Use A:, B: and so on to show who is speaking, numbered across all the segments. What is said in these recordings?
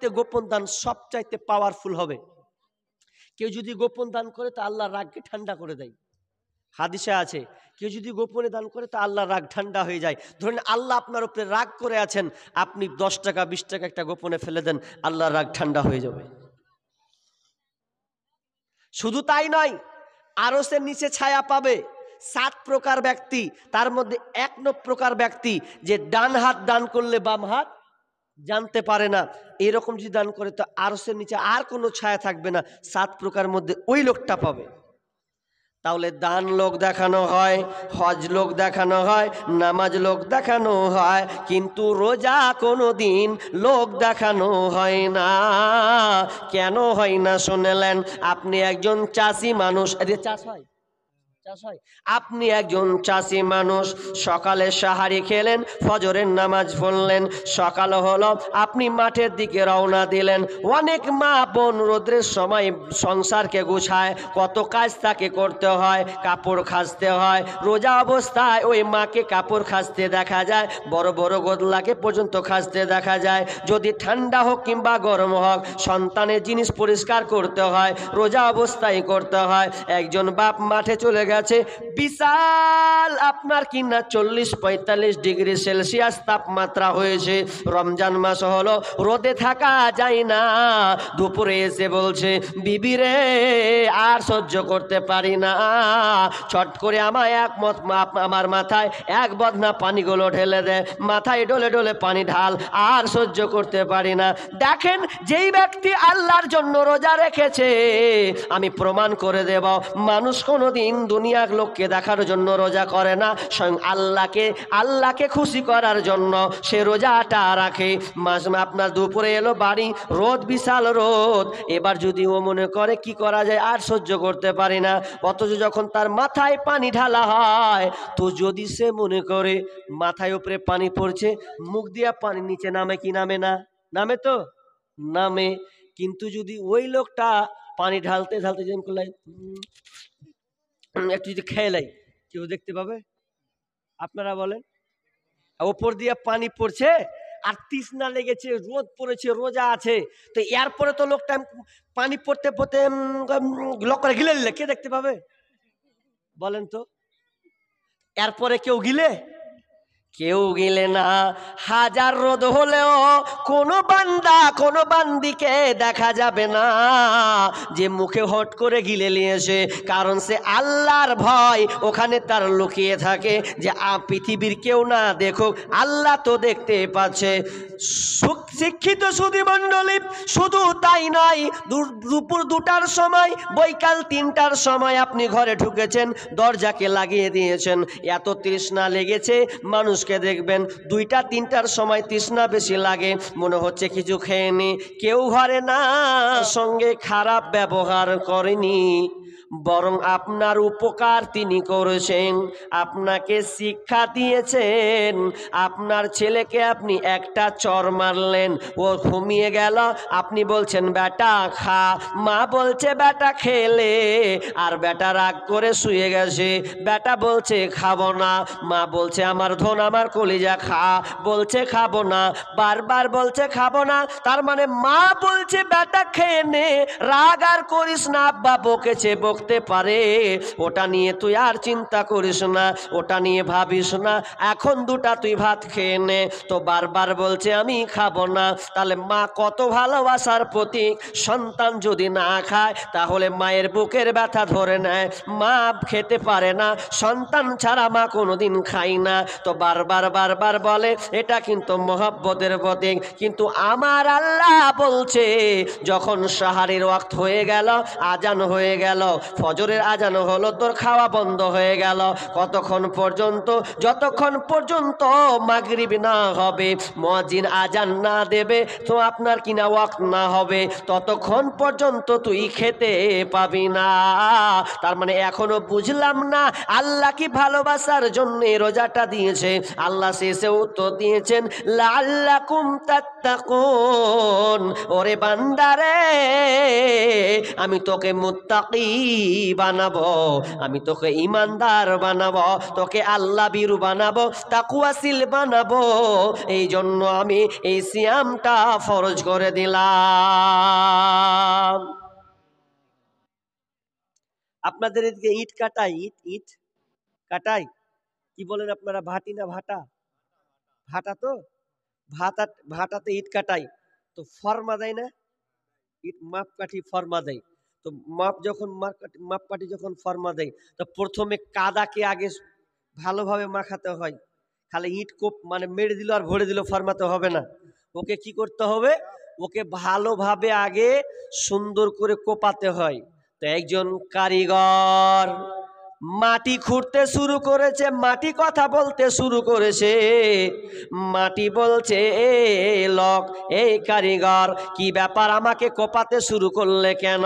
A: সবচাইতে গোপন দান সবচাইতে পাওয়ারফুল হবে। কেউ যদি গোপন দান করে তা আল্লাহর রাগকে ঠান্ডা করে দেয়। হাদিসে আছে কেউ যদি গোপনে দান করে তা আল্লাহর রাগ ঠান্ডা হয়ে যায়। ধরেন আল্লাহ আপনার উপরে রাগ করে আছেন, আপনি 10 টাকা 20 টাকা একটা গোপনে ফেলে দেন, আল্লাহর রাগ ঠান্ডা হয়ে যাবে। শুধু তাই নয়, আরশের নিচে ছায়া পাবে 7 প্রকার ব্যক্তি। তার মধ্যে 1 প্রকার ব্যক্তি যে ডান হাত দান করলে বাম হাত জানতে পারে না, এরকম যদি দান করে তো আরশের নিচে আর কোনো ছায়া থাকবে না, 7 প্রকার মধ্যে ওই লোকটা পাবে। তাহলে দান লোক দেখানো হয়, হজ লোক দেখানো হয়, নামাজ লোক দেখানো হয়, কিন্তু রোজা কোনো দিন লোক দেখানো হয় না। কেন হয় না শুনলেন? আপনি একজন চাষি মানুষ, চাষ হয়, আপনি একজন চাষি মানুষ, সকালে সাহারি খেলেন, ফজরের নামাজ পড়লেন, সকাল হলো, আপনি মাঠের দিকে রওনা দিলেন। অনেক মা বোন রোদ্রের সময় সংসারকে গুছায়, কত কাজ তাকে করতে হয়, কাপড় খাসতে হয়। রোজা অবস্থায় ওই মাকে কাপড় খাসতে দেখা যায়, বড় বড় গোদলাকে পর্যন্ত খাসতে দেখা যায়। যদি ঠান্ডা হোক কিংবা গরম হোক, সন্তানের জিনিস পরিষ্কার করতে হয়, রোজা অবস্থায় করতে হয়। একজন বাপ মাঠে চলে গেছে, বিশাল আপনার কিনা 40-45 ডিগ্রি সেলসিয়াস তাপমাত্রা হয়েছে, রমজান মাস হলো, রোদে থাকা যায় না। দুপুরে এসে বলছে, বিবি রে আর সহ্য করতে পারি না, চট করে আমায় আমার মাথায় 1 বদনা পানিগুলো ঢেলে দে, মাথায় ডলে ডলে পানি ঢাল, আর সহ্য করতে পারি না। দেখেন, যেই ব্যক্তি আল্লাহর জন্য রোজা রেখেছে, আমি প্রমাণ করে দেব, মানুষ কোনোদিন দুনিয়ার লোককে দেখার জন্য রোজা করে না, স্বয়ং আল্লাহকে খুশি করার জন্য সে রোজাটা রাখে। আপনার দুপুরে এলো বাড়ি, রোদ, বিশাল রোদ, এবার যদি ও মনে করে কি করা যায়, আর সহ্য করতে পারি না, অথচ যখন তার মাথায় পানি ঢালা হয়, তো যদি সে মনে করে মাথায় উপরে পানি পড়ছে, মুখ দিয়া পানি নিচে নামে কি নামে না? নামে তো নামে। কিন্তু যদি ওই লোকটা পানি ঢালতে ঢালতে যেমন করলে একটু যদি খেয়ে লাই, কেউ দেখতে পাবে? আপনারা বলেন, ওপর দিয়ে পানি পড়ছে আর তৃষ্ণা লেগেছে, রোদ পড়েছে, রোজা আছে, তো এরপরে তো লোকটা পানি পড়তে পড়তে লোক করে গিলে নিলে কে দেখতে পাবে? বলেন তো, এরপরে কেউ গিলে? কেউ গেলে না। হাজার রোদ হলেও কোনো বান্দা কোনো বান্দিকে দেখা যাবে না যে মুখে হট করে গিলে নিয়েছে, কারণ সে আল্লাহর ভয় ওখানে তার লুকিয়ে থাকে, যে পৃথিবীর কেউ না দেখুক, আল্লাহ তো দেখতে পাচ্ছে। শিক্ষিত সুধী মণ্ডলী, শুধু তাই নয়, দুপুর 2টার সময়, বৈকাল 3টার সময় আপনি ঘরে ঢুকেছেন, দরজাকে লাগিয়ে দিয়েছেন, এত তৃষ্ণা লেগেছে, মানুষকে দেখবেন 2টা-3টার সময় তৃষ্ণা বেশি লাগে, মনে হচ্ছে কিছু খেয়ে নি, কেউ ঘরে না, সঙ্গে খারাপ ব্যবহার করেনি, বরং আপনার উপকার তিনি করেছেন, আপনাকে শিক্ষা দিয়েছেন। আপনার ছেলেকে আপনি একটা চর মারলেন, ও ঘুমিয়ে গেল, আপনি বলছেন বেটা খা, মা বলছে বেটা খেলে, আর বেটা রাগ করে শুয়ে গেছে, বেটা বলছে খাবো না, মা বলছে আমার ধন আমার কলিজা খা, বলছে খাবো না, বারবার বলছে খাবো না, তার মানে মা বলছে বেটা খেয়ে নে, রাগ আর করিস না, আব্বা বকেছে, বকতে পারে, ওটা নিয়ে তুই আর চিন্তা করিস না, ওটা নিয়ে ভাবিস না, এখন 2টা তুই ভাত খেয়ে নে, তো বারবার বলছে আমি খাবো না। তাহলে মা কত ভালোবাসার প্রতীক। সন্তান যদি না খায় তাহলে মায়ের বুকের ব্যথা ধরে নেয়, মা খেতে পারে না, সন্তান ছাড়া মা কোনোদিন খায় না, তো বারবার বারবার বলে, এটা কিন্তু মহব্বতের প্রতীক। কিন্তু আমার আল্লাহ বলছে, যখন সাহারির ওয়াক্ত হয়ে গেল, আজান হয়ে গেল, ফজরের আজান হলো, তোর খাওয়া বন্ধ হয়ে গেল, কতক্ষণ পর্যন্ত? যতক্ষণ পর্যন্ত মাগরিব না হবে, মুয়াজ্জিন আজান না দেবে, তো আপনার কিনা ওয়াক্ত না হবে, ততক্ষণ পর্যন্ত তুই খেতে পাবি না। তার মানে এখনো বুঝলাম না আল্লাহ কি ভালোবাসার জন্য রোজাটা দিয়েছে। আল্লাহ শেষে উত্তর দিয়েছেন, লাআল্লাকুম তাত্তাকুন, ওরে বান্দারে আমি তোকে মুত্তাকি বানাবো, আমি তোকে ইমানদার বানাবো, তোকে আল্লাহ ভীরু বানাবো, তাকওয়াশীল বানাবো। এই জন্য আমি এই সিয়ামটা ফরজ করে দিলাম। আপনাদের এদিকে ইট কাটাই, ইট ইট কাটাই, কি বলেন আপনারা, ভাটি না ভাটা? ভাটা তো, ভাটাতে ইট কাটাই, তো ফর্মা দেয় না, ইট মাপকাঠি ফর্মা দেয়। তো মাপকাঠি যখন ফর্মা দেয়, তো প্রথমে কাদাকে আগে ভালোভাবে মাখাতে হয়। খালি ইট কোপ মানে মেরে দিল আর ভরে দিল ফর্মাতে হবে না, ওকে কি করতে হবে, ওকে ভালোভাবে আগে সুন্দর করে কোপাতে হয়। তো একজন কারিগর মাটি খুঁড়তে শুরু করেছে, মাটি কথা বলতে শুরু করেছে। মাটি বলছে, এ লোক, এই কারিগর, কি ব্যাপার, আমাকে কোপাতে শুরু করলে কেন?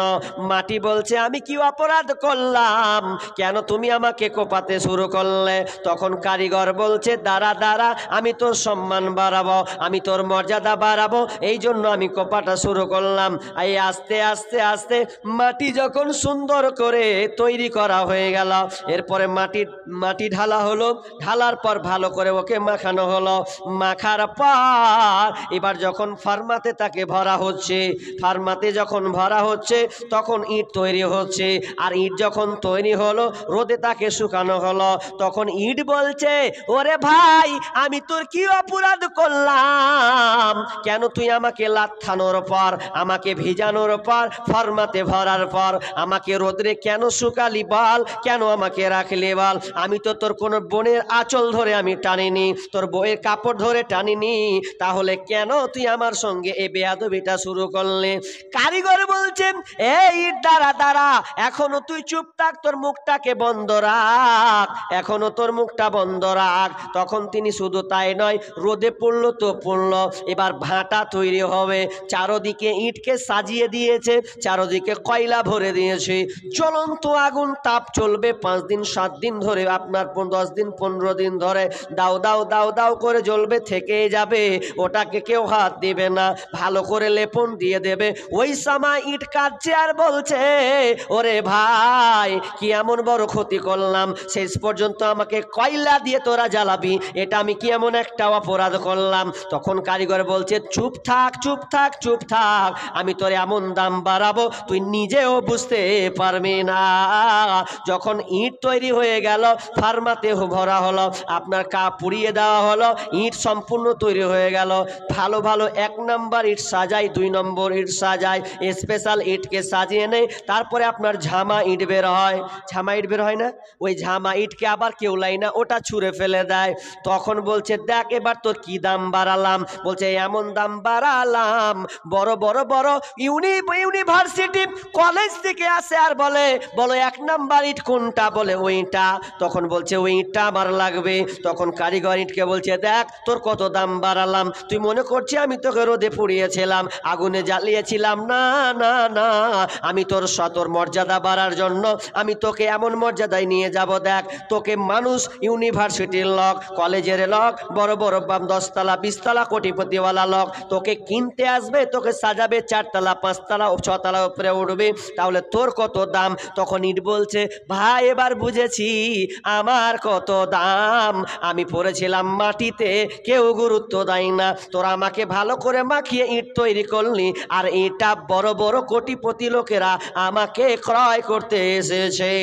A: মাটি বলছে, আমি কি অপরাধ করলাম, কেন তুমি আমাকে কোপাতে শুরু করলে? তখন কারিগর বলছে, দাঁড়া দাঁড়া, আমি তোর সম্মান বাড়াবো, আমি তোর মর্যাদা বাড়াবো, এই জন্য আমি কোপাটা শুরু করলাম। এই আস্তে আস্তে আস্তে মাটি যখন সুন্দর করে তৈরি করা হয়ে গেল, এরপরে মাটি ঢালা হলো, ঢালার পর ভালো করে ওকে মাখানো হলো। মাখার পর এবার যখন ফার্মাতে তাকে ভরা হচ্ছে, ফার্মাতে যখন ভরা হচ্ছে তখন ইট তৈরি হচ্ছে। আর ইট যখন তৈরি হলো, রোদে তাকে শুকানো হলো, তখন ইট বলছে, ওরে ভাই, আমি তোর কি অপরাধ করলাম, কেন তুই আমাকে লাথানোর পর, আমাকে ভিজানোর পর, ফার্মাতে ভরার পর আমাকে রোদরে কেন শুকালি বল, কেন আমাকে রাখলি বল? আমি তো তোর কোনো বোনের আঁচল ধরে আমি টানিনি, তোর বইয়ের কাপড় ধরে টানিনি, তাহলে কেন তুই আমার সঙ্গে এই বেয়াদবিটা শুরু করলি? কারিগর বলছেন, এই দাঁড়া দাঁড়া, এখনো তুই চুপ থাক, তোর মুখটাকে বন্ধ রাখ, এখনো তোর মুখটা বন্ধ রাখ। তখন তিনি শুধু তাই নয়, রোদে পড়লো তো পড়লো, এবার ভাটা তৈরি হবে, চারদিকে ইটকে সাজিয়ে দিয়েছে, চারদিকে কয়লা ভরে দিয়েছে, জ্বলন্ত আগুন তাপ চলবে 5 দিন 7 দিন ধরে, আপনার 10 দিন 15 দিন ধরে দাও দাও দাও দাও করে জ্বলবে, থেকে যাবে, ওটাকে কেউ হাত দিবে না, ভালো করে লেপন দিয়ে দেবে। ওই সময় ইট কাটছে আর বলছে, ওরে ভাই, কি এমন বড় ক্ষতি করলাম, শেষ পর্যন্ত আমাকে কয়লা দিয়ে তোরা জ্বালাবি, এটা আমি কি এমন একটা অপরাধ করলাম? তখন কারিগর বলছে, চুপ থাক চুপ থাক চুপ থাক, আমি তোর এমন দাম বাড়াবো তুই নিজেও বুঝতে পারবি না। যখন ইট তৈরি হয়ে গেল, ফার্মাতে ভরা হলো, আপনার পুড়িয়ে দেওয়া হলো, ইট সম্পূর্ণ তৈরি হয়ে গেল, ভালো ভালো 1 নম্বর ইট সাজায়, 2 নম্বর ইট সাজায়, স্পেশাল ইটকে সাজিয়ে নেয়, তারপরে আপনার ঝামা ইট বের হয়, ঝামা ইট বের হয় না, ওই ঝামা ইটকে আবার কেউ লাই না, ওটা ছুঁড়ে ফেলে দেয়। তখন বলছে, দেখ এবার তোর কি দাম বাড়ালাম, বলছে এমন দাম বাড়ালাম, বড় বড় বড় ইউনিভার্সিটি কলেজ থেকে আসে আর বলে, বলো 1 নাম্বার ইট কোনটা, বলে ওইটা। তখন বলছে ওই ইটটা আমার লাগবে। তখন কারিগর ইটকে বলছে, দেখ তোর কত দাম বাড়ালাম, তুই মনে করছিস আমি তোকে রোদে পুড়িয়েছিলাম, আগুনে জ্বালিয়েছিলাম, না না না, আমি তোর মর্যাদা বাড়ার জন্য আমি তোকে এমন মর্যাদায় নিয়ে যাব, দেখ তোকে মানুষ ইউনিভার্সিটির লোক, কলেজের লোক, বড় বড় 10 তলা 20 তলা কোটিপতিওয়ালা লোক তোকে কিনতে আসবে, তোকে সাজাবে, 4 তলা 5 তলা 6 তলা উপরে উঠবে, তাহলে তোর কত দাম? তখন ইট বলছে, ভাই এবার বুঝেছি আমার কত দাম, আমি পড়েছিলাম মাটিতে, কেউ গুরুত্ব দেয় না, তোরা আমাকে ভালো করে মাখিয়ে ইট তৈরি করলি, আর এটা বড় বড় কোটিপতি লোকেরা আমাকে ক্রয় করতে এসেছে।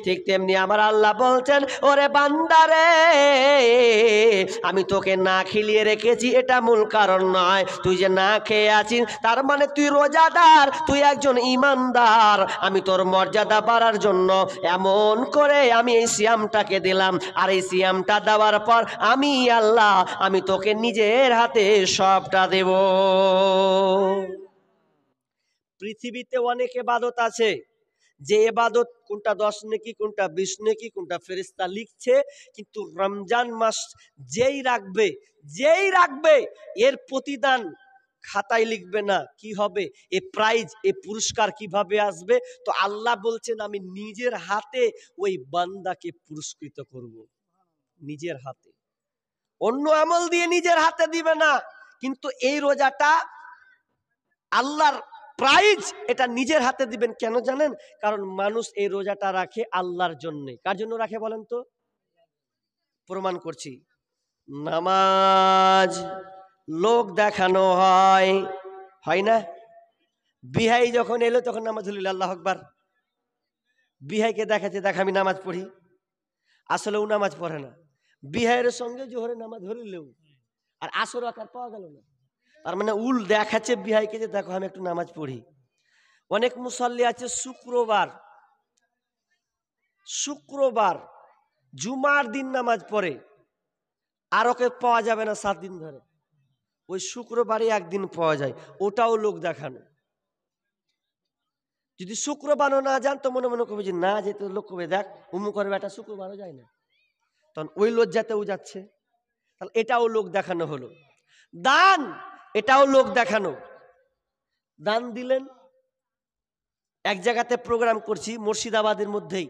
A: ঠিক তেমনি আমার আল্লাহ বলছেন, ওরে বান্দারে, আমি তোকে না খিলিয়ে রেখেছি এটা মূল কারণ নয়, তুই যে না খেয়ে আছিস তার মানে তুই রোজাদার, তুই একজন ইমানদার, আমি তোর মর্যাদা বাড়ার জন্য এমন করে আমি এই সিয়ামটাকে দিলাম, আর এই সিয়ামটা দেওয়ার পর আমি আল্লাহ, আমি তোকে নিজের হাতে সবটা দেব। পৃথিবীতে অনেক ইবাদত আছে, যে ইবাদত কোনটা 10 নেকি, কোনটা 20 নেকি, কোনটা ফেরেশতা লিখছে, কিন্তু রমজান মাস যেই রাখবে এর প্রতিদান খাতায় লিখবে না, কি হবে, এ প্রাইজ, এ পুরস্কার কিভাবে আসবে? তো আল্লাহ বলছেন, আমি নিজের হাতে ওই বান্দাকে পুরস্কৃত করব, নিজের হাতে, অন্য আমল দিয়ে নিজের হাতে দিবে না। কিন্তু এই রোজাটা আল্লাহর প্রাইজ এটা নিজের হাতে দিবেন। কেন জানেন? কারণ মানুষ এই রোজাটা রাখে আল্লাহর জন্য। কার জন্য রাখে বলেন তো? প্রমাণ করছি। নামাজ লোক দেখানো হয়, হয় না? বিহাই যখন এলো তখন নামাজ হলিল আল্লাহ আকবার। বিহাইকে দেখাচ্ছে, দেখ আমি নামাজ পড়ি। আসলে ও নামাজ পড়ে না। বিহাইয়ের সঙ্গে জোহরে নামাজ হলিলেও আর আসর আকার পাওয়া গেল না। তার মানে উল দেখাচ্ছে বিহাইকে যে দেখো আমি একটু নামাজ পড়ি। অনেক মুসল্লি আছে শুক্রবার জুমার দিন নামাজ পড়ে, আর ওকে পাওয়া যাবে না 7 দিন ধরে। ওই শুক্রবারই একদিন পাওয়া যায়, ওটাও লোক দেখানো। যদি শুক্রবারও না যান তো মনে মনে করবে যে না যেতে, লোক করবে দেখ উমুকের বেটা শুক্রবারও যায় না, তখন ওই লজ্জাতেও যাচ্ছে। তাহলে এটাও লোক দেখানো হলো। দান, এটাও লোক দেখানো। দান দিলেন। এক জায়গাতে প্রোগ্রাম করছি মুর্শিদাবাদের মধ্যেই,